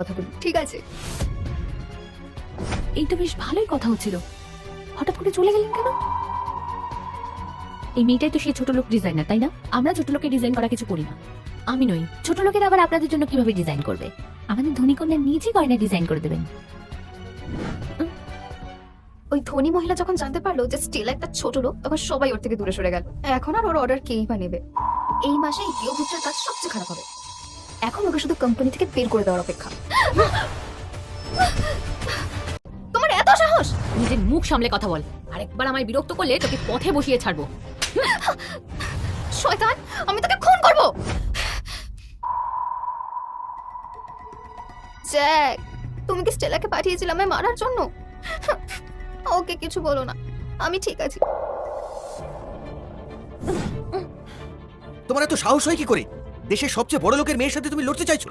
কথা বলি। ঠিক আছে। এই তো বেশ ভালোই কথা হচ্ছিল, হঠাৎ করে চলে গেলেন কেন? এই মেয়েটাই তো সেই ছোট লোক ডিজাইনার, তাই না? আমরা ছোট লোকের ডিজাইন করা কিছু করি না। আমি নই, ছোট লোকের আবার আপনাদের জন্য কিভাবে ডিজাইন করবে? আমাদের ধনী কন্যা নিজেই গয়না ডিজাইন করে দেবেন। ওই ধনী মহিলা যখন জানতে পারলো যে স্টেলা একটা ছোট লোক, তখন সবাই ওর থেকে দূরে সরে গেল। এখন আর ওর অর্ডার কেই বা নেবে? এই মাসে এই গৃহপুত্রের কাজ সবচেয়ে খারাপ হবে। এখন ওকে শুধু কোম্পানি থেকে বের করে দেওয়ার অপেক্ষা। তোমার এত সাহস! নিজের মুখ সামলে কথা বল, আরেকবার আমায় বিরক্ত করলে তোকে পথে বসিয়ে ছাড়বো। শয়তান, আমি তোকে খুন করব। জ্যাক, তুমি কি স্টেলাকে পাঠিয়েছিলে আমায় মারার জন্য? ওকে কিছু বলো না, আমি ঠিক আছি। তোমার এত সাহস হয় কি করে? দেশের সবচেয়ে বড় লোকের মেয়ের সাথে তুমি লড়তে চাইছো?